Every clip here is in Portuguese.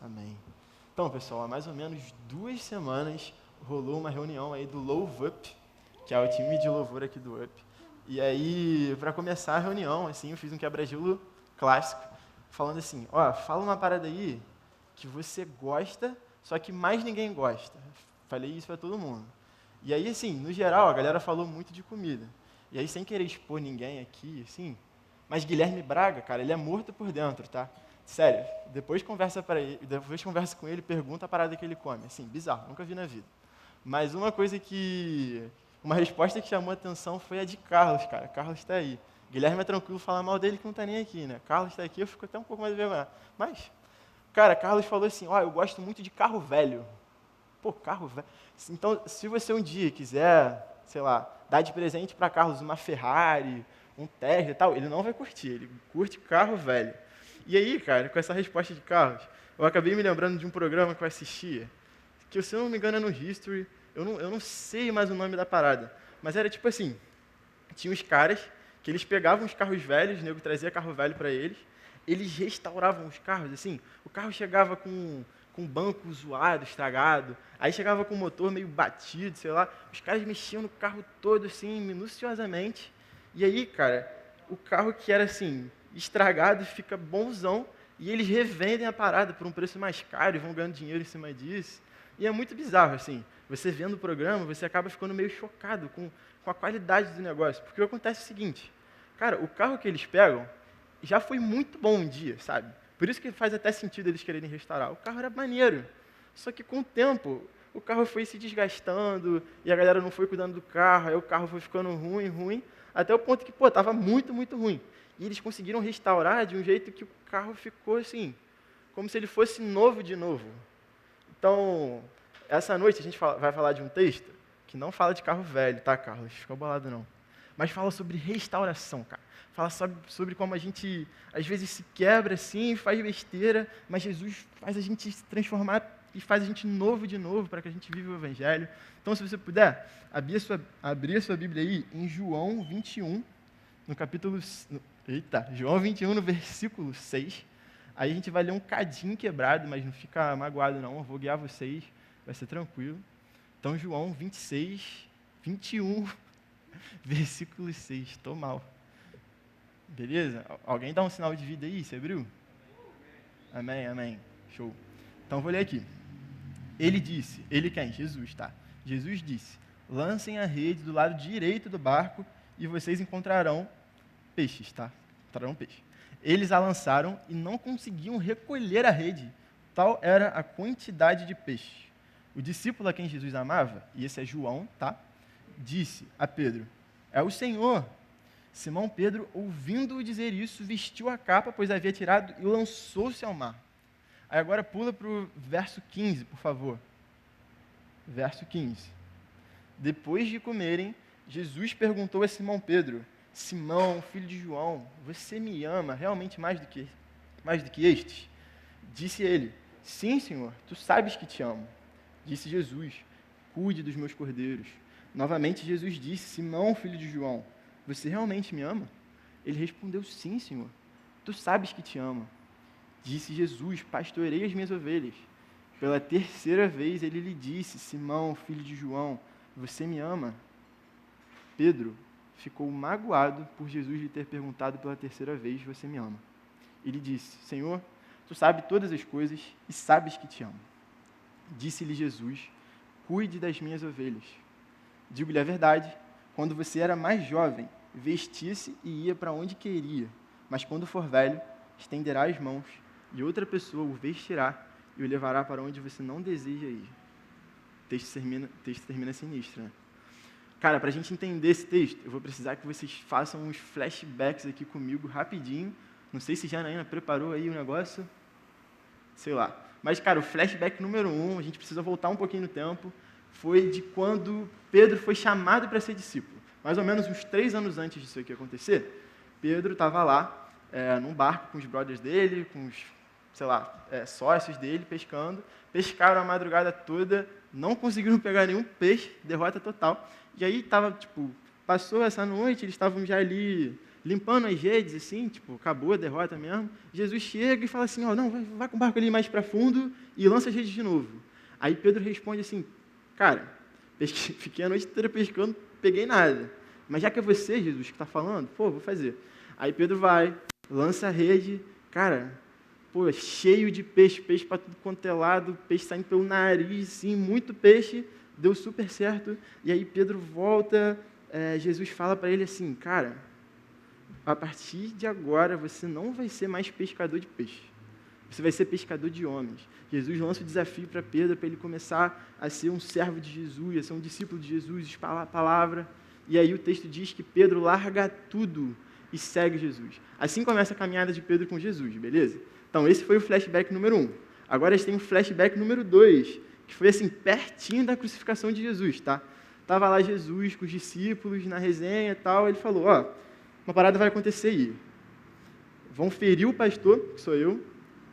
Amém. Então, pessoal, há mais ou menos 2 semanas rolou uma reunião aí do Love Up, que é o time de louvor aqui do Up. E aí, para começar a reunião, assim, eu fiz um quebra-gelo clássico, falando assim, ó, fala uma parada aí que você gosta, só que mais ninguém gosta. Falei isso para todo mundo. E aí, assim, no geral, a galera falou muito de comida. E aí, sem querer expor ninguém aqui, assim, mas Guilherme Braga, cara, ele é morto por dentro, tá? Sério, depois conversa com ele, pergunta a parada que ele come. Assim, bizarro, nunca vi na vida. Mas uma resposta que chamou a atenção foi a de Carlos, cara. Carlos está aí. Guilherme é tranquilo falar mal dele que não está nem aqui, né? Carlos está aqui, eu fico até um pouco mais envergonhado. Mas, cara, Carlos falou assim, ó, eu gosto muito de carro velho. Pô, carro velho. Então, se você um dia quiser, sei lá, dar de presente para Carlos uma Ferrari, um Tesla e tal, ele não vai curtir, ele curte carro velho. E aí, cara, com essa resposta de Carlos, eu acabei me lembrando de um programa que eu assistia, que se eu não me engano é no History, eu não sei mais o nome da parada, mas era tipo assim, tinha uns caras que eles pegavam os carros velhos, o nego trazia carro velho para eles restauravam os carros, assim, o carro chegava com banco zoado, estragado, aí chegava com o motor meio batido, sei lá, os caras mexiam no carro todo, assim, minuciosamente, e aí, cara, o carro que era, assim, estragado fica bonzão, e eles revendem a parada por um preço mais caro e vão ganhando dinheiro em cima disso, e é muito bizarro, assim, você vendo o programa, você acaba ficando meio chocado com a qualidade do negócio, porque acontece o seguinte, cara, o carro que eles pegam já foi muito bom um dia, sabe? Por isso que faz até sentido eles quererem restaurar. O carro era maneiro, só que com o tempo o carro foi se desgastando e a galera não foi cuidando do carro, aí o carro foi ficando ruim, ruim, até o ponto que, pô, tava muito, muito ruim. E eles conseguiram restaurar de um jeito que o carro ficou assim, como se ele fosse novo de novo. Então, essa noite a gente vai falar de um texto que não fala de carro velho, tá, Carlos? Fica bolado não. Mas fala sobre restauração, cara. Fala sobre como a gente, às vezes, se quebra assim, faz besteira, mas Jesus faz a gente se transformar e faz a gente novo de novo para que a gente viva o Evangelho. Então, se você puder, abrir a sua Bíblia aí em João 21, no capítulo... João 21, no versículo 6. Aí a gente vai ler um cadinho quebrado, mas não fica magoado não, eu vou guiar vocês, vai ser tranquilo. Então, João 26, 21, versículo 6, estou mal. Beleza? Alguém dá um sinal de vida aí, você abriu? Amém, amém. Show. Então, vou ler aqui. Ele disse, ele quem? Jesus, tá? Jesus disse, lancem a rede do lado direito do barco e vocês encontrarão peixes, tá? Encontrarão peixe. Eles a lançaram e não conseguiam recolher a rede. Tal era a quantidade de peixe. O discípulo a quem Jesus amava, e esse é João, tá? Disse a Pedro, é o Senhor. Simão Pedro, ouvindo-o dizer isso, vestiu a capa, pois havia tirado, e lançou-se ao mar. Aí agora pula para o verso 15, por favor. Verso 15. Depois de comerem, Jesus perguntou a Simão Pedro, Simão, filho de João, você me ama realmente mais do que estes? Disse ele, sim, Senhor, tu sabes que te amo. Disse Jesus, cuide dos meus cordeiros. Novamente Jesus disse, Simão, filho de João, você realmente me ama? Ele respondeu, sim, Senhor, tu sabes que te amo. Disse Jesus, pastorei as minhas ovelhas. Pela terceira vez ele lhe disse, Simão, filho de João, você me ama? Pedro ficou magoado por Jesus lhe ter perguntado pela terceira vez, você me ama? Ele disse, Senhor, tu sabes todas as coisas e sabes que te amo. Disse-lhe Jesus, cuide das minhas ovelhas. Digo-lhe a verdade, quando você era mais jovem, vestia-se e ia para onde queria, mas quando for velho, estenderá as mãos e outra pessoa o vestirá e o levará para onde você não deseja ir. O texto termina sinistro, né? Cara, para a gente entender esse texto, eu vou precisar que vocês façam uns flashbacks aqui comigo, rapidinho. Não sei se Janaína preparou aí o negócio, sei lá. Mas, cara, o flashback número 1, a gente precisa voltar um pouquinho no tempo, foi de quando Pedro foi chamado para ser discípulo. Mais ou menos uns 3 anos antes disso aqui acontecer, Pedro estava lá, num barco com os brothers dele, com os, sei lá, sócios dele, pescando. Pescaram a madrugada toda, não conseguiram pegar nenhum peixe, derrota total. E aí passou essa noite, eles estavam já ali limpando as redes, assim, tipo, acabou a derrota mesmo. Jesus chega e fala assim, ó, não, vai com o barco ali mais para fundo e lança as redes de novo. Aí Pedro responde assim, cara, fiquei a noite inteira pescando, peguei nada. Mas já que é você, Jesus, que está falando, pô, vou fazer. Aí Pedro vai, lança a rede, cara, pô, cheio de peixe, peixe para tudo quanto é lado, peixe saindo pelo nariz, sim, muito peixe, deu super certo. E aí Pedro volta, Jesus fala para ele assim, cara, a partir de agora você não vai ser mais pescador de peixe. Você vai ser pescador de homens. Jesus lança o desafio para Pedro, para ele começar a ser um servo de Jesus, a ser um discípulo de Jesus, espalhar a palavra. E aí o texto diz que Pedro larga tudo e segue Jesus. Assim começa a caminhada de Pedro com Jesus, beleza? Então esse foi o flashback número 1. Agora a gente tem um flashback número 2, que foi assim, pertinho da crucificação de Jesus, tá? Tava lá Jesus com os discípulos na resenha e tal, ele falou, ó, uma parada vai acontecer aí. Vão ferir o pastor, que sou eu,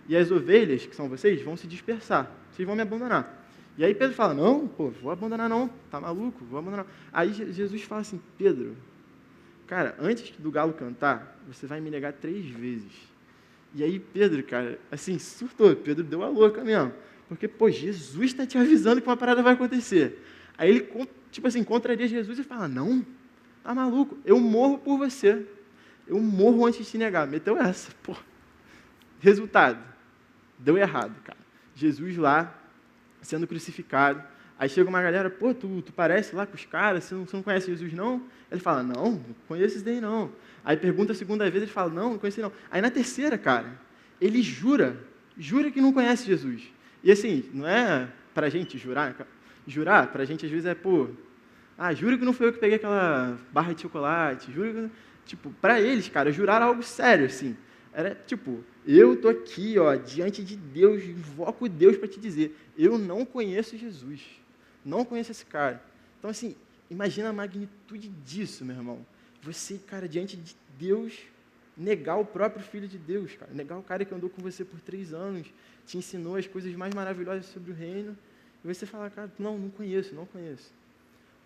e as ovelhas, que são vocês, vão se dispersar. Vocês vão me abandonar. E aí Pedro fala, não, pô, vou abandonar não. Tá maluco? Vou abandonar. Aí Jesus fala assim, Pedro, cara, antes do galo cantar, você vai me negar 3 vezes. E aí Pedro, cara, assim, surtou. Pedro deu a louca mesmo. Porque, pô, Jesus está te avisando que uma parada vai acontecer. Aí ele, tipo assim, contraria Jesus e fala, não, tá maluco, eu morro por você. Eu morro antes de te negar. Meteu essa, pô. Resultado, deu errado, cara. Jesus lá, sendo crucificado. Aí chega uma galera, pô, tu parece lá com os caras, você não conhece Jesus, não? Ele fala, não conheço esse daí, não. Aí pergunta a segunda vez, ele fala, não conheci, não. Aí na terceira, cara, ele jura que não conhece Jesus. E assim, não é pra gente jurar, pra gente às vezes é, pô, juro que não foi eu que peguei aquela barra de chocolate, juro que... Tipo, pra eles, cara, jurar algo sério, assim. Era tipo, eu tô aqui, ó, diante de Deus, invoco Deus para te dizer, eu não conheço Jesus, não conheço esse cara. Então, assim, imagina a magnitude disso, meu irmão. Você, cara, diante de Deus, negar o próprio Filho de Deus, cara, negar o cara que andou com você por 3 anos, te ensinou as coisas mais maravilhosas sobre o reino, e você fala, cara, não conheço.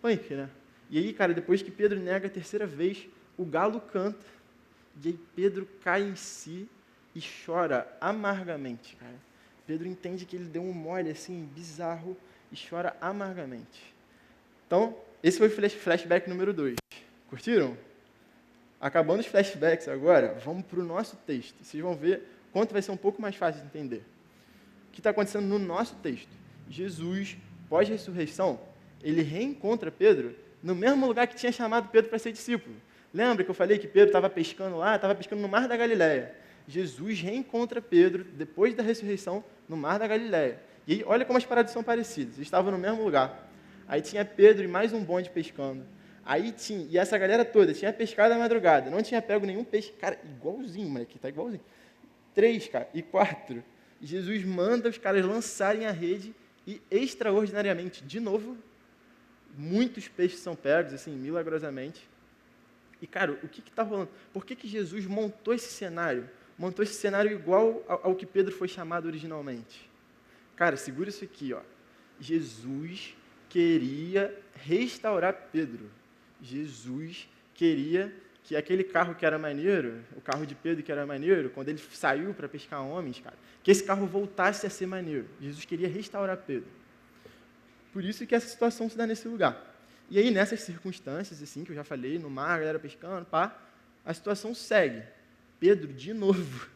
Punk, né? E aí, cara, depois que Pedro nega a terceira vez, o galo canta, e aí Pedro cai em si e chora amargamente, cara. Pedro entende que ele deu um mole, assim, bizarro, e chora amargamente. Então, esse foi o flashback número 2. Curtiram? Acabando os flashbacks agora, vamos para o nosso texto. Vocês vão ver quanto vai ser um pouco mais fácil de entender. O que está acontecendo no nosso texto? Jesus, pós-ressurreição, ele reencontra Pedro no mesmo lugar que tinha chamado Pedro para ser discípulo. Lembra que eu falei que Pedro estava pescando lá? Estava pescando no Mar da Galileia. Jesus reencontra Pedro, depois da ressurreição, no Mar da Galileia. E aí, olha como as paradas são parecidas. Eles estavam no mesmo lugar. Aí tinha Pedro e mais um bonde pescando. Aí tinha, e essa galera toda tinha pescado à madrugada. Não tinha pego nenhum peixe. Cara, igualzinho, moleque, tá igualzinho. 3, cara, e 4. Jesus manda os caras lançarem a rede e, extraordinariamente, de novo, muitos peixes são pegos, assim, milagrosamente. E, cara, o que está rolando? Por que Jesus montou esse cenário? Montou esse cenário igual ao que Pedro foi chamado originalmente. Cara, segura isso aqui, ó. Jesus queria restaurar Pedro. Jesus queria que aquele carro que era maneiro, o carro de Pedro que era maneiro, quando ele saiu para pescar homens, cara, que esse carro voltasse a ser maneiro. Jesus queria restaurar Pedro. Por isso que essa situação se dá nesse lugar. E aí, nessas circunstâncias, assim, que eu já falei, no mar, a galera pescando, pá, a situação segue. Pedro, de novo,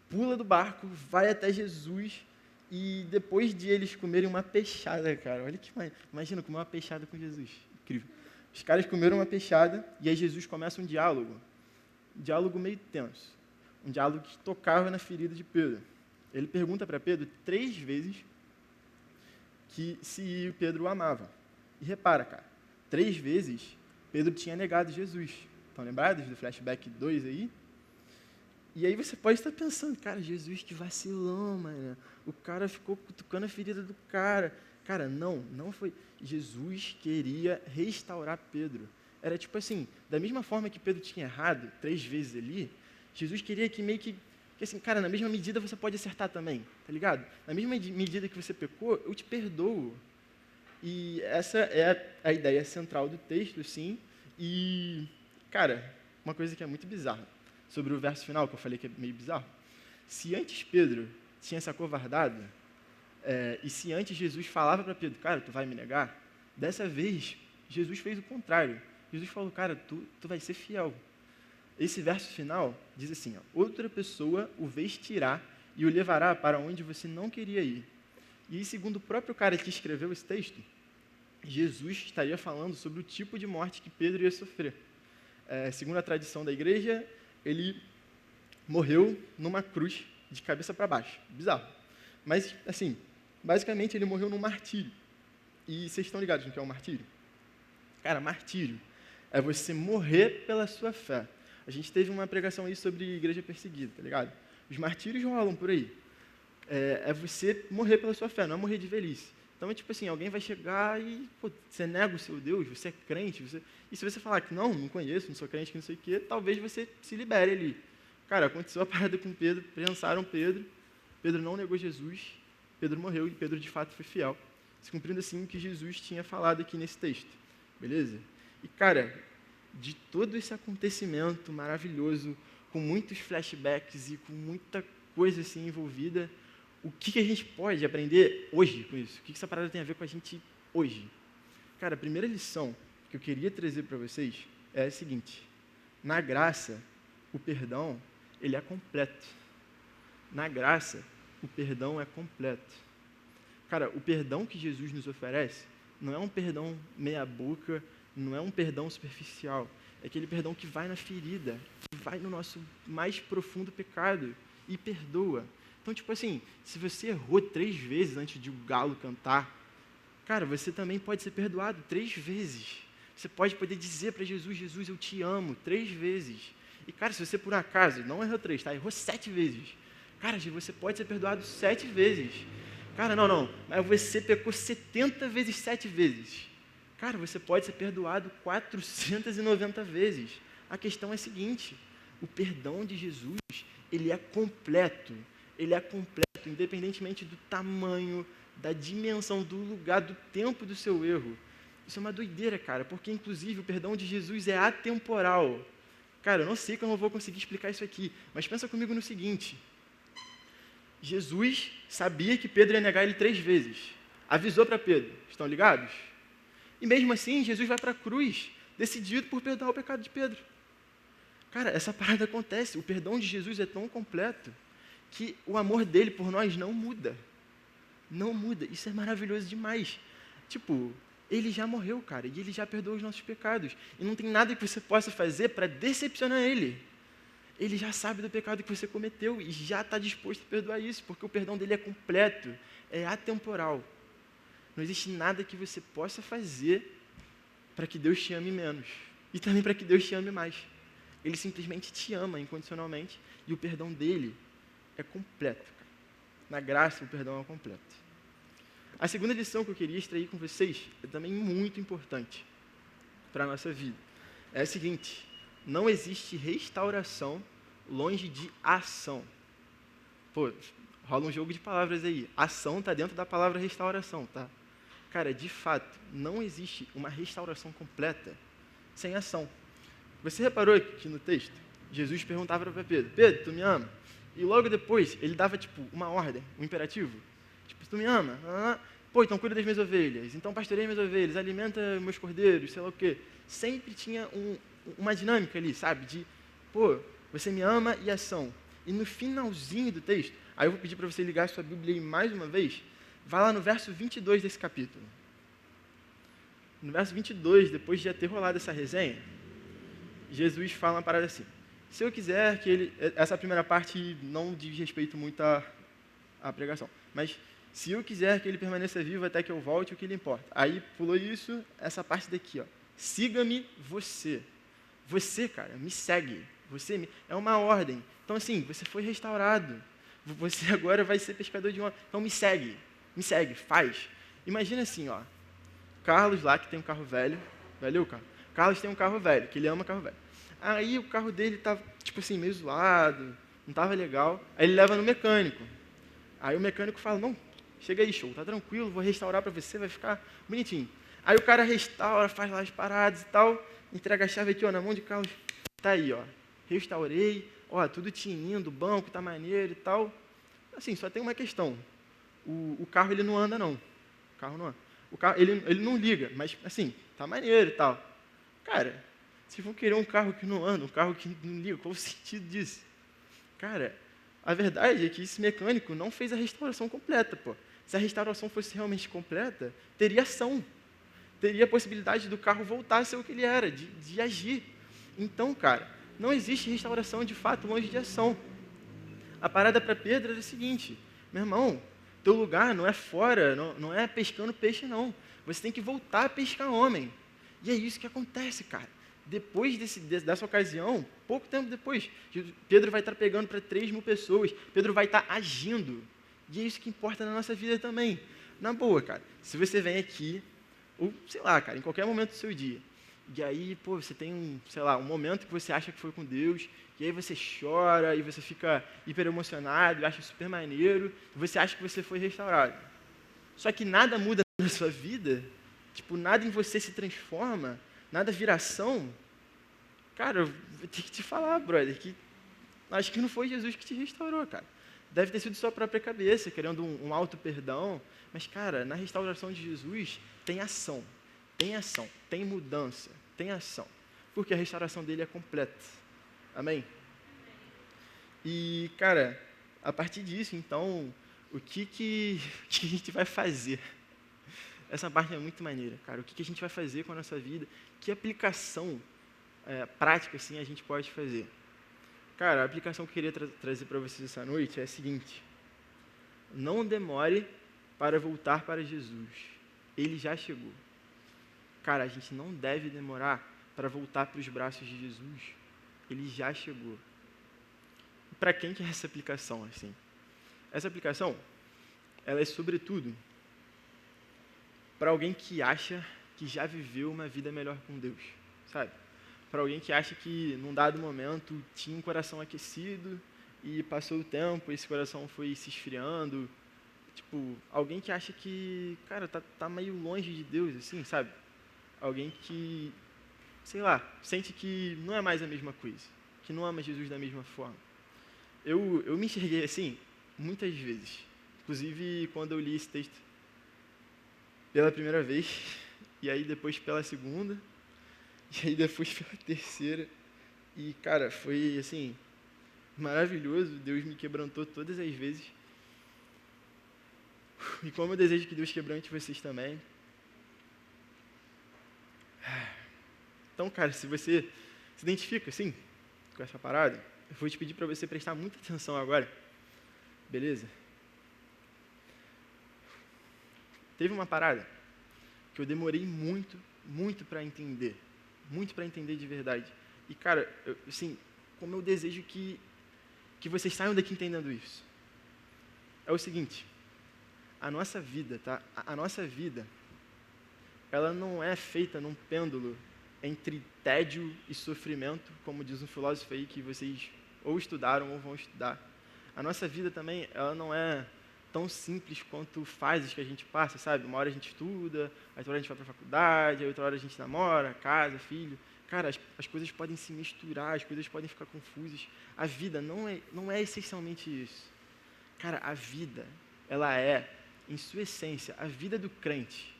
pula do barco, vai até Jesus, e depois de eles comerem uma peixada, cara, olha que imagina comer uma peixada com Jesus, incrível. Os caras comeram uma peixada, e aí Jesus começa um diálogo meio tenso, um diálogo que tocava na ferida de Pedro. Ele pergunta para Pedro 3 vezes que se Pedro o amava. E repara, cara, 3 vezes Pedro tinha negado Jesus. Estão lembrados do flashback 2 aí? E aí você pode estar pensando, cara, Jesus que vacilão, mano. O cara ficou cutucando a ferida do cara. Cara, não foi. Jesus queria restaurar Pedro. Era tipo assim, da mesma forma que Pedro tinha errado 3 vezes ali, Jesus queria que meio que assim, cara, na mesma medida você pode acertar também, tá ligado? Na mesma medida que você pecou, eu te perdoo. E essa é a ideia central do texto, sim. E, cara, uma coisa que é muito bizarra sobre o verso final, que eu falei que é meio bizarro. Se antes Pedro tinha se acovardado, e se antes Jesus falava para Pedro, cara, tu vai me negar, dessa vez Jesus fez o contrário. Jesus falou, cara, tu vai ser fiel. Esse verso final diz assim, ó, outra pessoa o vestirá e o levará para onde você não queria ir. E segundo o próprio cara que escreveu esse texto, Jesus estaria falando sobre o tipo de morte que Pedro ia sofrer. Segundo a tradição da igreja, ele morreu numa cruz de cabeça para baixo. Bizarro. Mas, assim, basicamente ele morreu num martírio. E vocês estão ligados no que é um martírio? Cara, martírio é você morrer pela sua fé. A gente teve uma pregação aí sobre igreja perseguida, tá ligado? Os martírios rolam por aí. É você morrer pela sua fé, não é morrer de velhice. Então, é tipo assim, alguém vai chegar e, você nega o seu Deus, você é crente, e se você falar que não conheço, não sou crente, que não sei o quê, talvez você se libere ali. Cara, aconteceu a parada com Pedro, prensaram Pedro não negou Jesus, Pedro morreu e Pedro de fato foi fiel, se cumprindo assim o que Jesus tinha falado aqui nesse texto, beleza? E, cara, de todo esse acontecimento maravilhoso, com muitos flashbacks e com muita coisa assim envolvida, o que a gente pode aprender hoje com isso? O que essa parada tem a ver com a gente hoje? Cara, a primeira lição que eu queria trazer para vocês é a seguinte: na graça, o perdão, ele é completo. Na graça, o perdão é completo. Cara, o perdão que Jesus nos oferece não é um perdão meia-boca, não é um perdão superficial. É aquele perdão que vai na ferida, que vai no nosso mais profundo pecado e perdoa. Então, tipo assim, se você errou 3 vezes antes de o galo cantar, cara, você também pode ser perdoado 3 vezes. Você pode poder dizer para Jesus, Jesus, eu te amo, 3 vezes. E, cara, se você por acaso não errou 3, tá? Errou 7 vezes. Cara, você pode ser perdoado 7 vezes. Cara, não, mas você pecou 70 vezes 7 vezes. Cara, você pode ser perdoado 490 vezes. A questão é a seguinte: o perdão de Jesus, ele é completo. Ele é completo, independentemente do tamanho, da dimensão, do lugar, do tempo do seu erro. Isso é uma doideira, cara, porque, inclusive, o perdão de Jesus é atemporal. Cara, eu não sei como eu vou conseguir explicar isso aqui, mas pensa comigo no seguinte: Jesus sabia que Pedro ia negar ele 3 vezes. Avisou para Pedro, estão ligados? E mesmo assim, Jesus vai para a cruz, decidido por perdoar o pecado de Pedro. Cara, essa parada acontece. O perdão de Jesus é tão completo que o amor dele por nós não muda. Não muda. Isso é maravilhoso demais. Tipo, ele já morreu, cara, e ele já perdoou os nossos pecados. E não tem nada que você possa fazer para decepcionar ele. Ele já sabe do pecado que você cometeu e já está disposto a perdoar isso, porque o perdão dele é completo, é atemporal. Não existe nada que você possa fazer para que Deus te ame menos. E também para que Deus te ame mais. Ele simplesmente te ama incondicionalmente e o perdão dele é completo. Cara. Na graça, o perdão é completo. A segunda lição que eu queria extrair com vocês é também muito importante para a nossa vida. É a seguinte: não existe restauração longe de ação. Pô, rola um jogo de palavras aí. Ação está dentro da palavra restauração, tá? Cara, de fato, não existe uma restauração completa sem ação. Você reparou que no texto, Jesus perguntava para Pedro, Pedro, tu me ama? E logo depois, ele dava, tipo, uma ordem, um imperativo. Tipo, tu me ama? Pô, então cuida das minhas ovelhas. Então pastoreia minhas ovelhas, alimenta meus cordeiros, sei lá o quê. Sempre tinha uma dinâmica ali, sabe? De, pô, você me ama e ação. E no finalzinho do texto, aí eu vou pedir para você ligar a sua Bíblia aí mais uma vez, vai lá no verso 22 desse capítulo. No verso 22, depois de já ter rolado essa resenha, Jesus fala uma parada assim: se eu quiser que ele... Essa primeira parte não diz respeito muito à pregação, mas se eu quiser que ele permaneça vivo até que eu volte, o que lhe importa? Aí pulou isso, essa parte daqui, ó. Siga-me você. Você, cara, me segue. É uma ordem. Então, assim, você foi restaurado. Você agora vai ser pescador de homens. Então, me segue, faz. Imagina assim, ó. Carlos lá, que tem um carro velho. Valeu, Carlos? Carlos tem um carro velho, que ele ama carro velho. Aí o carro dele tava, tipo assim, meio zoado, não tava legal. Aí ele leva no mecânico. Aí o mecânico fala, não, chega aí, show, tá tranquilo, vou restaurar para você, vai ficar bonitinho. Aí o cara restaura, faz lá as paradas e tal, entrega a chave aqui, ó, na mão de Carlos. tá aí, ó, restaurei, ó, tudo tinindo, o banco tá maneiro e tal. Assim, só tem uma questão. O carro, ele não anda, não. O carro não anda. O carro, ele não liga, mas, assim, tá maneiro e tal. Cara, se vão querer um carro que não anda, um carro que não liga, qual o sentido disso? Cara, a verdade é que esse mecânico não fez a restauração completa, pô. Se a restauração fosse realmente completa, teria ação. Teria a possibilidade do carro voltar a ser o que ele era, de agir. Então, cara, não existe restauração de fato longe de ação. A parada para Pedro era o seguinte: meu irmão, teu lugar não é fora, não é pescando peixe, não. Você tem que voltar a pescar homem. E é isso que acontece, cara. Depois dessa ocasião, pouco tempo depois, Pedro vai estar pegando para 3.000 pessoas, Pedro vai estar agindo. E é isso que importa na nossa vida também. Na boa, cara, se você vem aqui, ou sei lá, cara, em qualquer momento do seu dia, e aí, pô, você tem sei lá, um momento que você acha que foi com Deus, e aí você chora, e você fica hiper emocionado, e acha super maneiro, e você acha que você foi restaurado. Só que nada muda na sua vida, tipo, nada em você se transforma, nada vira ação. Cara, eu vou ter que te falar, brother, que acho que não foi Jesus que te restaurou, cara. Deve ter sido sua própria cabeça, querendo um auto-perdão. Mas, cara, na restauração de Jesus, tem ação, tem mudança, tem ação. Porque a restauração dele é completa. Amém? E, cara, a partir disso, então, o que a gente vai fazer? Essa parte é muito maneira, cara. O que a gente vai fazer com a nossa vida? Que aplicação prática, assim, a gente pode fazer? Cara, a aplicação que eu queria trazer para vocês essa noite é a seguinte: não demore para voltar para Jesus. Ele já chegou. Cara, a gente não deve demorar para voltar para os braços de Jesus. Ele já chegou. Para quem que é essa aplicação, assim? Essa aplicação, ela é sobretudo para alguém que acha que já viveu uma vida melhor com Deus, sabe? Para alguém que acha que, num dado momento, tinha um coração aquecido e passou o tempo, esse coração foi se esfriando. Tipo, alguém que acha que, cara, tá meio longe de Deus, assim, sabe? Alguém que, sei lá, sente que não é mais a mesma coisa, que não ama Jesus da mesma forma. Eu me enxerguei assim muitas vezes. Inclusive, quando eu li esse texto pela primeira vez, e aí depois pela segunda, e aí depois pela terceira. E, cara, foi, assim, maravilhoso. Deus me quebrantou todas as vezes. E como eu desejo que Deus quebrante vocês também. Então, cara, se você se identifica, assim, com essa parada, eu vou te pedir para você prestar muita atenção agora. Beleza? Teve uma parada que eu demorei muito para entender. Muito para entender de verdade. E, cara, assim, como eu desejo que vocês saiam daqui entendendo isso. É o seguinte: a nossa vida, tá? A nossa vida, ela não é feita num pêndulo entre tédio e sofrimento, como diz um filósofo aí que vocês ou estudaram ou vão estudar. A nossa vida também, ela não é tão simples quanto fases que a gente passa, sabe? Uma hora a gente estuda, outra hora a gente vai para a faculdade, outra hora a gente namora, casa, filho. Cara, as coisas podem se misturar, as coisas podem ficar confusas. A vida não é essencialmente isso. Cara, a vida, ela é, em sua essência, a vida do crente.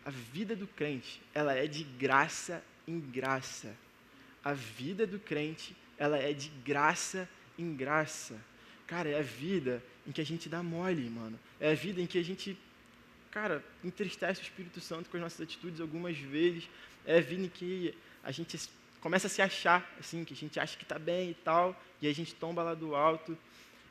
A vida do crente, ela é de graça em graça. A vida do crente, ela é de graça em graça. Cara, é a vida em que a gente dá mole, mano. É a vida em que a gente, cara, entristece o Espírito Santo com as nossas atitudes algumas vezes. É a vida em que a gente começa a se achar, assim, que a gente acha que está bem e tal, e a gente tomba lá do alto.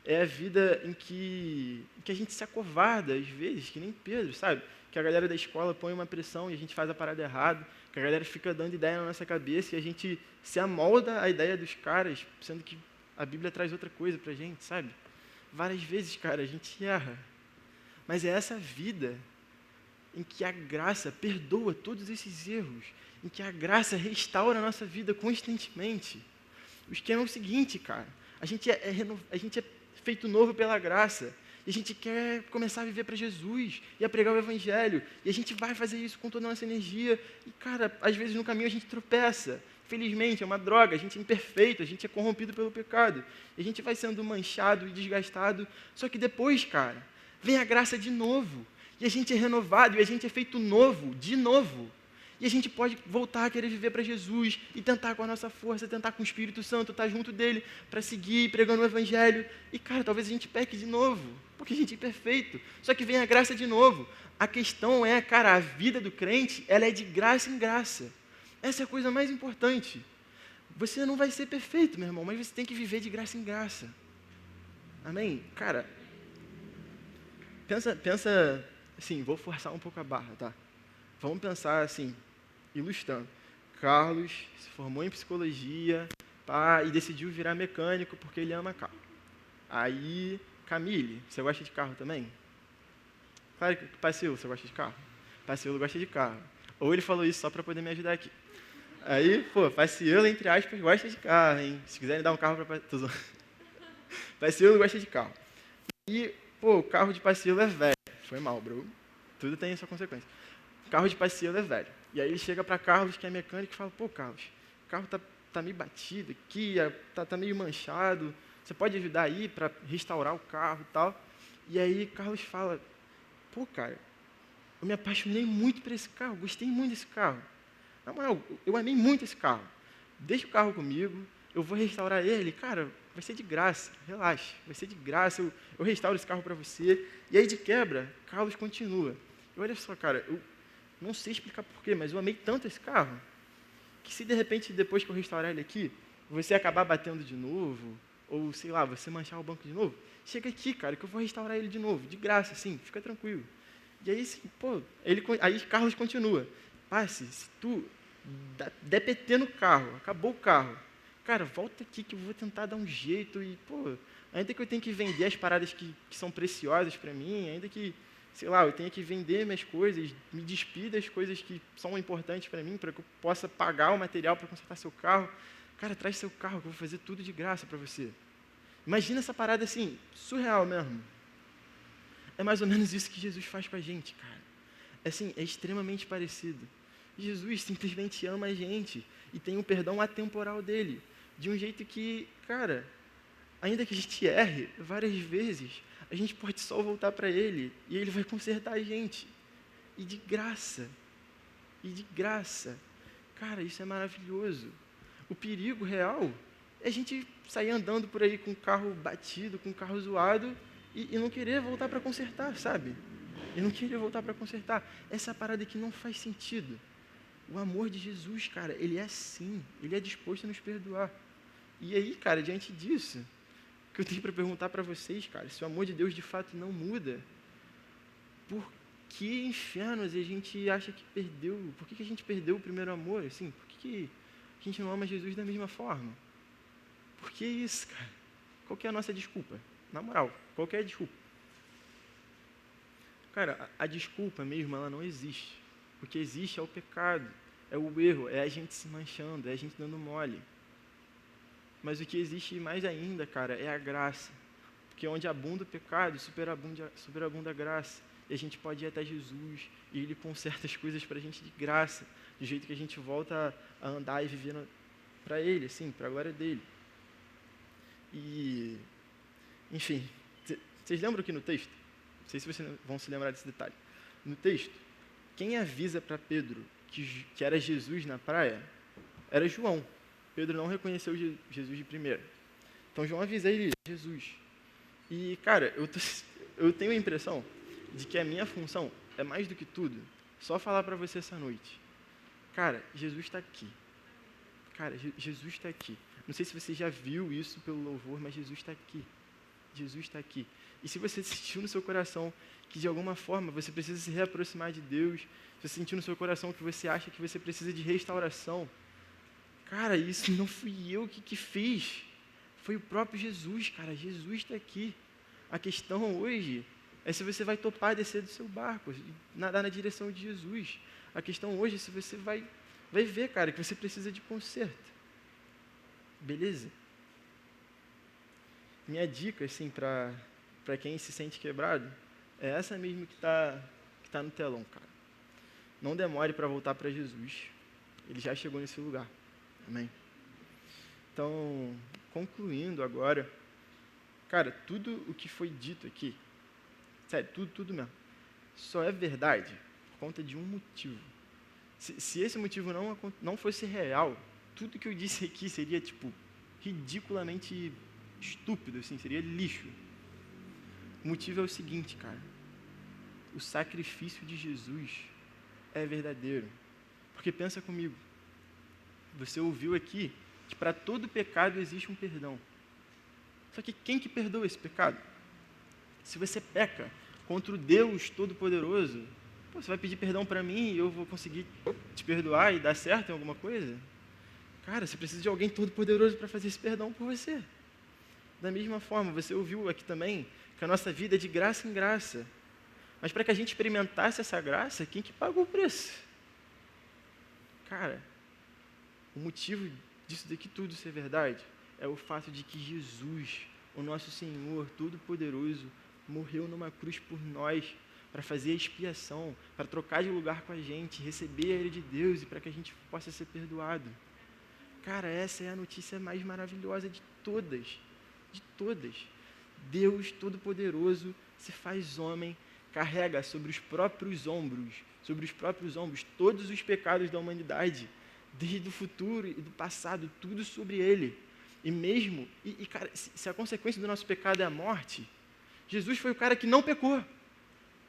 É a vida em que a gente se acovarda, às vezes, que nem Pedro, sabe? Que a galera da escola põe uma pressão e a gente faz a parada errada, que a galera fica dando ideia na nossa cabeça e a gente se amolda à ideia dos caras, sendo que a Bíblia traz outra coisa pra gente, sabe? Várias vezes, cara, a gente erra. Mas é essa vida em que a graça perdoa todos esses erros, em que a graça restaura a nossa vida constantemente. O esquema é o seguinte, cara, a gente é feito novo pela graça, e a gente quer começar a viver para Jesus, e a pregar o Evangelho, e a gente vai fazer isso com toda a nossa energia, e, cara, às vezes no caminho a gente tropeça, felizmente, é uma droga, a gente é imperfeito, a gente é corrompido pelo pecado. E a gente vai sendo manchado e desgastado. Só que depois, cara, vem a graça de novo. E a gente é renovado, e a gente é feito novo, de novo. E a gente pode voltar a querer viver para Jesus e tentar com a nossa força, tentar com o Espírito Santo, estar junto dele para seguir pregando o Evangelho. E, cara, talvez a gente peque de novo, porque a gente é imperfeito. Só que vem a graça de novo. A questão é, cara, a vida do crente, ela é de graça em graça. Essa é a coisa mais importante. Você não vai ser perfeito, meu irmão, mas você tem que viver de graça em graça. Amém? Cara, pensa assim, vou forçar um pouco a barra, tá? Vamos pensar assim, ilustrando. Carlos se formou em psicologia, pá, e decidiu virar mecânico porque ele ama carro. Aí, Camille, você gosta de carro também? Claro que Pacilo, você gosta de carro? Pacilo gosta de carro. Ou ele falou isso só para poder me ajudar aqui. Aí, pô, Pacilo, entre aspas, gosta de carro, hein? Se quiserem dar um carro para Pacilo. Pacilo gosta de carro. E, pô, o carro de Pacilo é velho. Foi mal, bro. Tudo tem sua consequência. O carro de Pacilo é velho. E aí ele chega para Carlos, que é mecânico, e fala, pô, Carlos, o carro tá meio batido aqui, tá meio manchado, você pode ajudar aí para restaurar o carro e tal? E aí Carlos fala, pô, cara, eu me apaixonei muito por esse carro, gostei muito desse carro. Na moral, eu amei muito esse carro. Deixa o carro comigo, eu vou restaurar ele, cara, vai ser de graça, relaxa, vai ser de graça, eu restauro esse carro para você. E aí, de quebra, Carlos continua. E olha só, cara, eu não sei explicar porquê, mas eu amei tanto esse carro, que se de repente, depois que eu restaurar ele aqui, você acabar batendo de novo, ou sei lá, você manchar o banco de novo, chega aqui, cara, que eu vou restaurar ele de novo, de graça, assim, fica tranquilo. E aí, assim, pô, aí Carlos continua. Passe, se tu der PT no carro, acabou o carro, cara, volta aqui que eu vou tentar dar um jeito e, pô, ainda que eu tenha que vender as paradas que são preciosas para mim, ainda que, sei lá, eu tenha que vender minhas coisas, me despir das coisas que são importantes para mim, para que eu possa pagar o material para consertar seu carro. Cara, traz seu carro, que eu vou fazer tudo de graça para você. Imagina essa parada assim, surreal mesmo. É mais ou menos isso que Jesus faz com a gente, cara. Assim, é extremamente parecido. Jesus simplesmente ama a gente e tem um perdão atemporal dele, de um jeito que, cara, ainda que a gente erre várias vezes, a gente pode só voltar para ele e ele vai consertar a gente. E de graça. E de graça. Cara, isso é maravilhoso. O perigo real é a gente sair andando por aí com o carro batido, com o carro zoado e não querer voltar para consertar, sabe? E não querer voltar para consertar. Essa parada aqui não faz sentido. O amor de Jesus, cara, ele é assim. Ele é disposto a nos perdoar. E aí, cara, diante disso, o que eu tenho para perguntar para vocês, cara, se o amor de Deus de fato não muda, por que infernos a gente acha que perdeu? Por que a gente perdeu o primeiro amor? Assim, por que a gente não ama Jesus da mesma forma? Por que isso, cara? Qual que é a nossa desculpa? Na moral, qual que é a desculpa? Cara, a desculpa mesmo, ela não existe. O que existe é o pecado, é o erro, é a gente se manchando, é a gente dando mole. Mas o que existe mais ainda, cara, é a graça. Porque onde abunda o pecado, superabunda a graça. E a gente pode ir até Jesus e Ele conserta as coisas para a gente de graça, do jeito que a gente volta a andar e viver para Ele, assim, para a glória dEle. E, enfim, vocês lembram que no texto, não sei se vocês vão se lembrar desse detalhe, no texto, quem avisa para Pedro que era Jesus na praia era João. Pedro não reconheceu Jesus de primeira. Então João avisa ele, Jesus. E, cara, eu tenho a impressão de que a minha função é mais do que tudo, só falar para você essa noite. Cara, Jesus está aqui. Cara, Jesus está aqui. Não sei se você já viu isso pelo louvor, mas Jesus está aqui. Jesus está aqui. E se você sentiu no seu coração que de alguma forma você precisa se reaproximar de Deus, se você sentiu no seu coração que você acha que você precisa de restauração, cara, isso não fui eu que fiz. Foi o próprio Jesus, cara. Jesus está aqui. A questão hoje é se você vai topar descer do seu barco e nadar na direção de Jesus. A questão hoje é se você vai ver, cara, que você precisa de conserto. Beleza? Minha dica, assim, para quem se sente quebrado, é essa mesmo que tá no telão, cara. Não demore para voltar para Jesus. Ele já chegou nesse lugar. Amém? Então, concluindo agora, cara, tudo o que foi dito aqui, sério, tudo mesmo, só é verdade por conta de um motivo. Se esse motivo não fosse real, tudo que eu disse aqui seria, tipo, ridiculamente estúpido, assim, seria lixo. O motivo é o seguinte, cara, o sacrifício de Jesus é verdadeiro. Porque pensa comigo, você ouviu aqui que para todo pecado existe um perdão. Só que quem que perdoa esse pecado? Se você peca contra o Deus Todo-Poderoso, você vai pedir perdão para mim e eu vou conseguir te perdoar e dar certo em alguma coisa? Cara, você precisa de alguém todo-poderoso para fazer esse perdão por você. Da mesma forma, você ouviu aqui também que a nossa vida é de graça em graça. Mas para que a gente experimentasse essa graça, quem que pagou o preço? Cara, o motivo disso daqui tudo ser verdade é o fato de que Jesus, o nosso Senhor Todo-Poderoso, morreu numa cruz por nós para fazer a expiação, para trocar de lugar com a gente, receber a ira de Deus e para que a gente possa ser perdoado. Cara, essa é a notícia mais maravilhosa de todas. De todas. Deus Todo-Poderoso se faz homem, carrega sobre os próprios ombros, todos os pecados da humanidade, desde o futuro e do passado, tudo sobre ele. E mesmo, cara, se a consequência do nosso pecado é a morte, Jesus foi o cara que não pecou,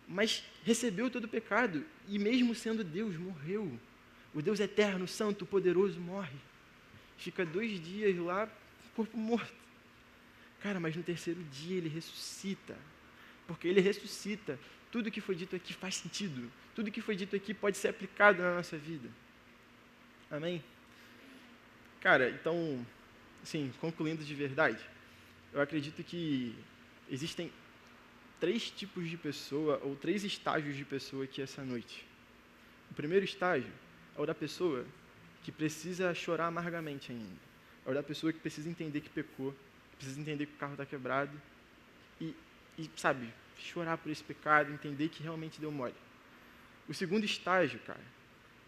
mas recebeu todo o pecado, e mesmo sendo Deus, morreu. O Deus eterno, santo, poderoso, morre. Fica 2 dias lá, corpo morto. Cara, mas no 3º dia ele ressuscita. Porque ele ressuscita. Tudo que foi dito aqui faz sentido. Tudo que foi dito aqui pode ser aplicado na nossa vida. Amém? Cara, então, assim, concluindo de verdade, eu acredito que existem 3 tipos de pessoa, ou 3 estágios de pessoa aqui essa noite. O primeiro estágio é o da pessoa que precisa chorar amargamente ainda. É o da pessoa que precisa entender que pecou, que precisa entender que o carro está quebrado e, sabe, chorar por esse pecado, entender que realmente deu mole. O segundo estágio, cara,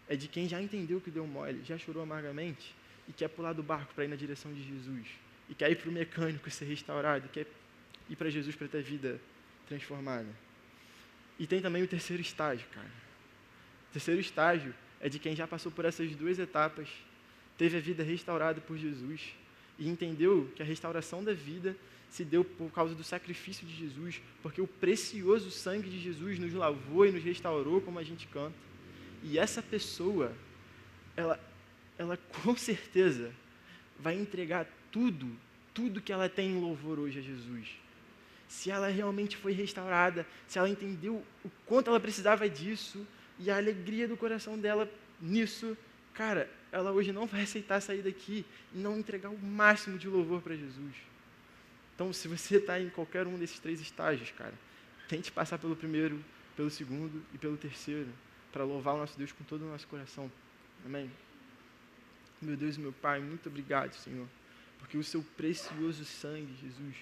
é de quem já entendeu que deu mole, já chorou amargamente e quer pular do barco para ir na direção de Jesus. E quer ir para o mecânico ser restaurado, quer ir para Jesus para ter vida transformada. E tem também o terceiro estágio, cara. O terceiro estágio é de quem já passou por essas 2 etapas, teve a vida restaurada por Jesus e entendeu que a restauração da vida se deu por causa do sacrifício de Jesus, porque o precioso sangue de Jesus nos lavou e nos restaurou, como a gente canta. E essa pessoa, ela com certeza vai entregar tudo que ela tem em louvor hoje a Jesus. Se ela realmente foi restaurada, se ela entendeu o quanto ela precisava disso e a alegria do coração dela nisso, cara, ela hoje não vai aceitar sair daqui e não entregar o máximo de louvor para Jesus. Então, se você está em qualquer um desses 3 estágios, cara, tente passar pelo primeiro, pelo segundo e pelo terceiro, para louvar o nosso Deus com todo o nosso coração. Amém? Meu Deus e meu Pai, muito obrigado, Senhor, porque o seu precioso sangue, Jesus,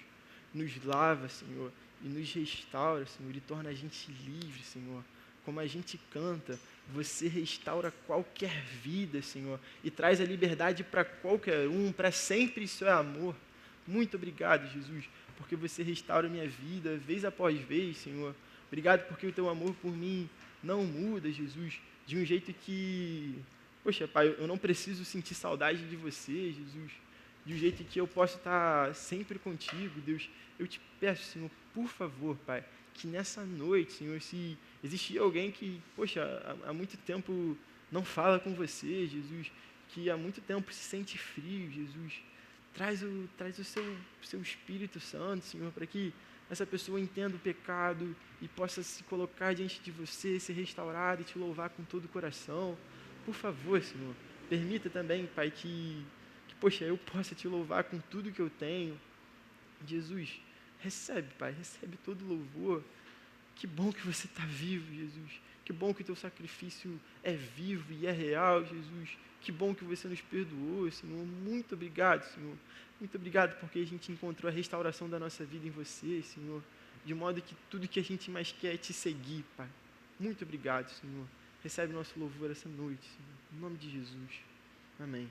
nos lava, Senhor, e nos restaura, Senhor, e torna a gente livre, Senhor. Como a gente canta, você restaura qualquer vida, Senhor, e traz a liberdade para qualquer um, para sempre isso é amor. Muito obrigado, Jesus, porque você restaura a minha vida, vez após vez, Senhor. Obrigado porque o teu amor por mim não muda, Jesus, de um jeito que, poxa, Pai, eu não preciso sentir saudade de você, Jesus, de um jeito que eu posso estar sempre contigo, Deus. Eu te peço, Senhor, por favor, Pai, que nessa noite, Senhor, se existir alguém que, poxa, há muito tempo não fala com você, Jesus, que há muito tempo se sente frio, Jesus, traz o seu Espírito Santo, Senhor, para que essa pessoa entenda o pecado e possa se colocar diante de você, ser restaurada e te louvar com todo o coração. Por favor, Senhor, permita também, Pai, que poxa, eu possa te louvar com tudo que eu tenho. Jesus, recebe, Pai, recebe todo o louvor. Que bom que você está vivo, Jesus. Que bom que o teu sacrifício é vivo e é real, Jesus. Que bom que você nos perdoou, Senhor. Muito obrigado, Senhor. Muito obrigado porque a gente encontrou a restauração da nossa vida em você, Senhor. De modo que tudo que a gente mais quer é te seguir, Pai. Muito obrigado, Senhor. Recebe nosso louvor essa noite, Senhor. Em nome de Jesus. Amém.